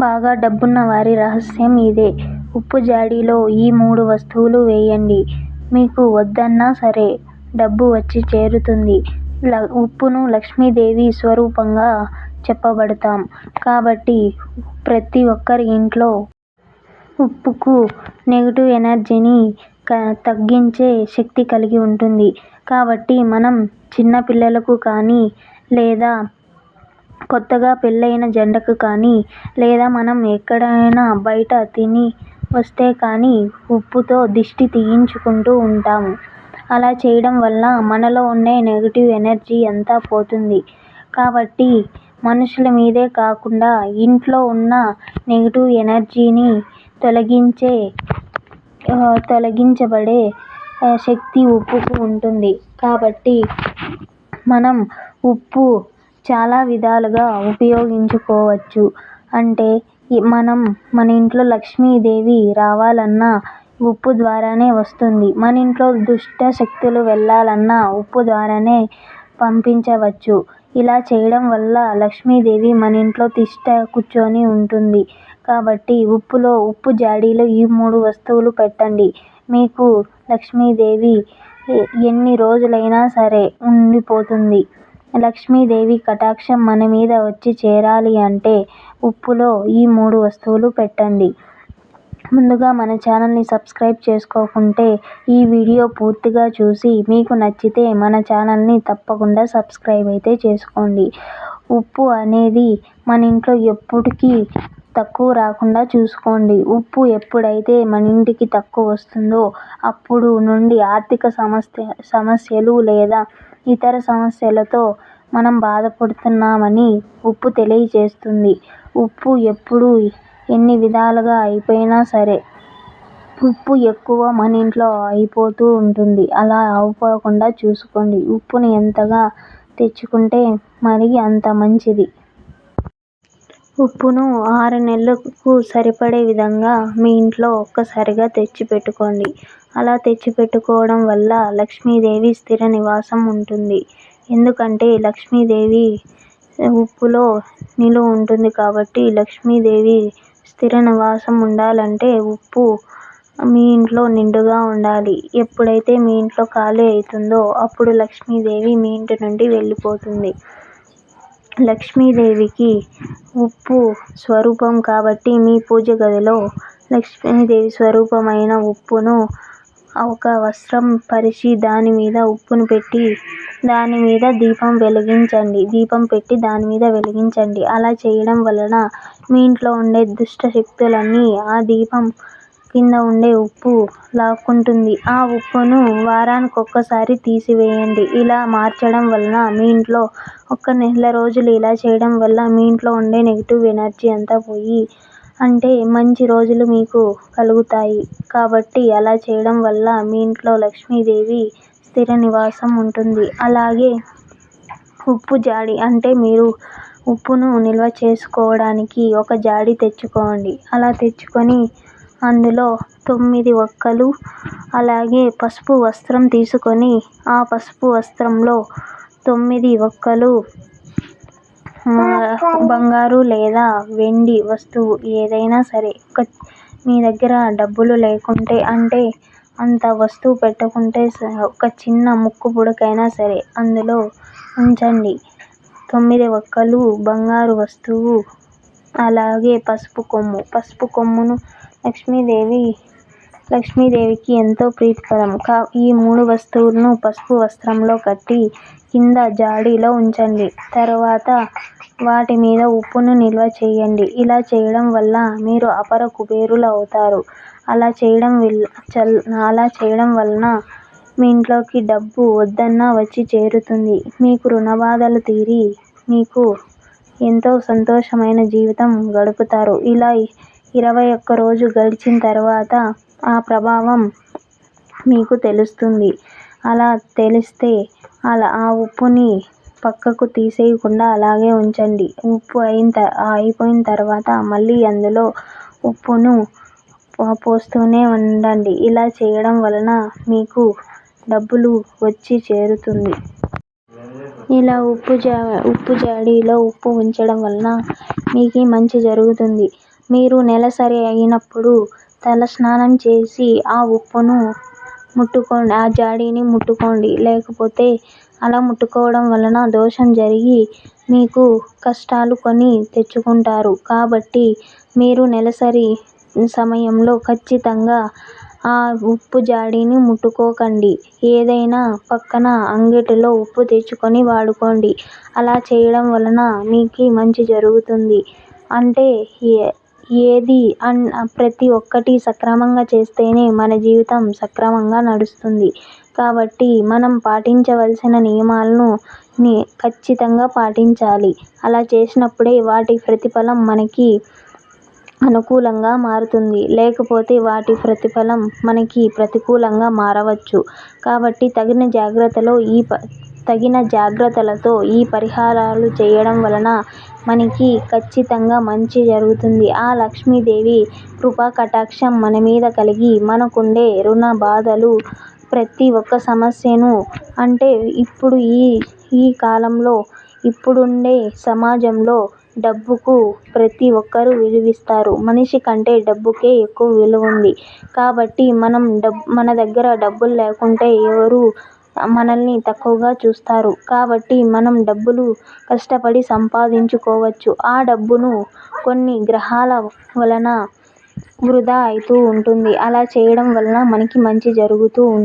బాగా డబ్బున్న వారి రహస్యం ఇదే. ఉప్పు జాడీలో ఈ 3 వస్తువులు వేయండి. మీకు వద్దన్నా సరే డబ్బు వచ్చి చేరుతుంది. ఉప్పును లక్ష్మీదేవి స్వరూపంగా చెప్పబడతాం కాబట్టి ప్రతి ఒక్కరి ఇంట్లో ఉప్పుకు నెగటివ్ ఎనర్జీని తగ్గించే శక్తి కలిగి ఉంటుంది. కాబట్టి మనం చిన్న పిల్లలకు కానీ, లేదా కొత్తగా పెళ్ళైన జంటకు కానీ, లేదా మనం ఎక్కడైనా బయట తిని వస్తే కానీ ఉప్పుతో దిష్టి తీయించుకుంటూ ఉంటాము. అలా చేయడం వల్ల మనలో ఉండే నెగటివ్ ఎనర్జీ అంతా పోతుంది. కాబట్టి మనుషుల మీదే కాకుండా ఇంట్లో ఉన్న నెగటివ్ ఎనర్జీని తొలగించబడే శక్తి ఉప్పుకు ఉంటుంది. కాబట్టి మనం ఉప్పు చాలా విధాలుగా ఉపయోగించుకోవచ్చు. అంటే మన ఇంట్లో లక్ష్మీదేవి రావాలన్నా ఉప్పు ద్వారానే వస్తుంది. మన ఇంట్లో దుష్ట శక్తులు వెళ్ళాలన్నా ఉప్పు ద్వారానే పంపించవచ్చు. ఇలా చేయడం వల్ల లక్ష్మీదేవి మన ఇంట్లో తిష్ట కూర్చొని ఉంటుంది. కాబట్టి ఉప్పు జాడీలో ఈ 3 వస్తువులు పెట్టండి. మీకు లక్ష్మీదేవి ఎన్ని రోజులైనా సరే ఉండిపోతుంది. లక్ష్మీదేవి కటాక్షం మన మీద వచ్చి చేరాలి అంటే ఉప్పులో ఈ 3 వస్తువులు పెట్టండి. ముందుగా మన ఛానల్ని సబ్స్క్రైబ్ చేసుకోకుంటే ఈ వీడియో పూర్తిగా చూసి మీకు నచ్చితే మన ఛానల్ని తప్పకుండా సబ్స్క్రైబ్ అయితే చేసుకోండి. ఉప్పు అనేది మన ఇంట్లో ఎప్పటికీ తక్కువ రాకుండా చూసుకోండి. ఉప్పు ఎప్పుడైతే మన ఇంటికి తక్కువ వస్తుందో అప్పుడు నుండి ఆర్థిక సమస్యలు లేదా ఇతర సమస్యలతో మనం బాధపడుతున్నామని ఉప్పు తెలియజేస్తుంది. ఉప్పు ఎప్పుడు ఎన్ని విధాలుగా అయిపోయినా సరే ఉప్పు ఎక్కువ మన ఇంట్లో అయిపోతూ ఉంటుంది. అలా అయిపోకుండా చూసుకోండి. ఉప్పుని ఎంతగా తెచ్చుకుంటే మరి అంత మంచిది. ఉప్పును 6 నెలలకు సరిపడే విధంగా మీ ఇంట్లో ఒక్కసారిగా తెచ్చి పెట్టుకోండి. అలా తెచ్చి పెట్టుకోవడం వల్ల లక్ష్మీదేవి స్థిర నివాసం ఉంటుంది. ఎందుకంటే లక్ష్మీదేవి ఉప్పులో నిలువ ఉంటుంది కాబట్టి లక్ష్మీదేవి స్థిర నివాసం ఉండాలంటే ఉప్పు మీ ఇంట్లో నిండుగా ఉండాలి. ఎప్పుడైతే మీ ఇంట్లో ఖాళీ అవుతుందో అప్పుడు లక్ష్మీదేవి మీ ఇంటి నుండి వెళ్ళిపోతుంది. లక్ష్మీదేవికి ఉప్పు స్వరూపం కాబట్టి మీ పూజ గదిలో లక్ష్మీదేవి స్వరూపమైన ఉప్పును ఒక వస్త్రం పరిచి దాని మీద ఉప్పును పెట్టి దాని మీద దీపం పెట్టి దాని మీద వెలిగించండి. అలా చేయడం వలన మీ ఇంట్లో ఉండే దుష్ట శక్తులన్నీ ఆ దీపం కింద ఉండే ఉప్పు లాక్కుంటుంది. ఆ ఉప్పును వారానికొక్కసారి తీసివేయండి. ఇలా మార్చడం వలన మీ ఇంట్లో ఒక నెల రోజులు ఇలా చేయడం వల్ల మీ ఇంట్లో ఉండే నెగటివ్ ఎనర్జీ అంతా పోయి అంటే మంచి రోజులు మీకు కలుగుతాయి. కాబట్టి అలా చేయడం వల్ల మీ ఇంట్లో లక్ష్మీదేవి స్థిర నివాసం ఉంటుంది. అలాగే ఉప్పు జాడి అంటే మీరు ఉప్పును నిల్వ చేసుకోవడానికి ఒక జాడి తెచ్చుకోండి. అలా తెచ్చుకొని అందులో 9 ఒక్కలు అలాగే పసుపు వస్త్రం తీసుకొని ఆ పసుపు వస్త్రంలో 9 ఒక్కలు బంగారు లేదా వెండి వస్తువు ఏదైనా సరే మీ దగ్గర డబ్బులు లేకుంటే అంటే అంత వస్తువు పెట్టకుంటే ఒక చిన్న ముక్కు పుడకైనా సరే అందులో ఉంచండి. 9 ఒక్కలు బంగారు వస్తువు అలాగే పసుపు కొమ్మును లక్ష్మీదేవికి ఎంతో ప్రీతికరం. ఈ 3 వస్తువులను పసుపు వస్త్రంలో కట్టి కింద జాడీలో ఉంచండి. తర్వాత వాటి మీద ఉప్పును నిల్వ చేయండి. ఇలా చేయడం వల్ల మీరు అపర కుబేరులు అవుతారు. అలా చేయడం వలన మీ ఇంట్లోకి డబ్బు వద్దన్నా వచ్చి చేరుతుంది. మీకు రుణబాధలు తీరి మీకు ఎంతో సంతోషమైన జీవితం గడుపుతారు. ఇలా 21 రోజు గడిచిన తర్వాత ఆ ప్రభావం మీకు తెలుస్తుంది. అలా తెలిస్తే ఆ ఉప్పుని పక్కకు తీసేయకుండా అలాగే ఉంచండి. ఉప్పు అయిపోయిన తర్వాత మళ్ళీ అందులో ఉప్పును పోస్తూనే ఉండండి. ఇలా చేయడం వలన మీకు డబ్బులు వచ్చి చేరుతుంది. ఇలా ఉప్పు జాడీలో ఉప్పు ఉంచడం వలన మీకు మంచి జరుగుతుంది. మీరు నెలసరి అయినప్పుడు తలస్నానం చేసి ఆ ఉప్పును ముట్టుకోండి, ఆ జాడీని ముట్టుకోండి. లేకపోతే అలా ముట్టుకోవడం వలన దోషం జరిగి మీకు కష్టాలు కొని తెచ్చుకుంటారు. కాబట్టి మీరు నెలసరి సమయంలో ఖచ్చితంగా ఆ ఉప్పు జాడీని ముట్టుకోకండి. ఏదైనా పక్కన అంగడిలో ఉప్పు తెచ్చుకొని వాడుకోండి. అలా చేయడం వలన మీకు మంచి జరుగుతుంది. అంటే ప్రతి ఒక్కటి సక్రమంగా చేస్తేనే మన జీవితం సక్రమంగా నడుస్తుంది. కాబట్టి మనం పాటించవలసిన నియమాలను ఖచ్చితంగా పాటించాలి. అలా చేసినప్పుడే వాటి ప్రతిఫలం మనకి అనుకూలంగా మారుతుంది. లేకపోతే వాటి ప్రతిఫలం మనకి ప్రతికూలంగా మారవచ్చు. కాబట్టి తగిన జాగ్రత్తలతో ఈ పరిహారాలు చేయడం వలన మనకి ఖచ్చితంగా మంచి జరుగుతుంది. ఆ లక్ష్మీదేవి కృపా కటాక్షం మన మీద కలిగి మనకుండే రుణ బాధలు ప్రతి ఒక్క సమస్యను అంటే ఇప్పుడు ఈ కాలంలో ఇప్పుడుండే సమాజంలో డబ్బుకు ప్రతి ఒక్కరూ విలువిస్తారు. మనిషి కంటే డబ్బుకే ఎక్కువ విలువ ఉంది. కాబట్టి మన దగ్గర డబ్బులు లేకుంటే ఎవరూ మనల్ని తక్కువగా చూస్తారు. కాబట్టి మనం డబ్బులు కష్టపడి సంపాదించుకోవచ్చు. ఆ డబ్బును కొన్ని గ్రహాల వలన వృధా అవుతూ ఉంటుంది. అలా చేయడం వలన మనకి మంచి జరుగుతూ ఉంటుంది.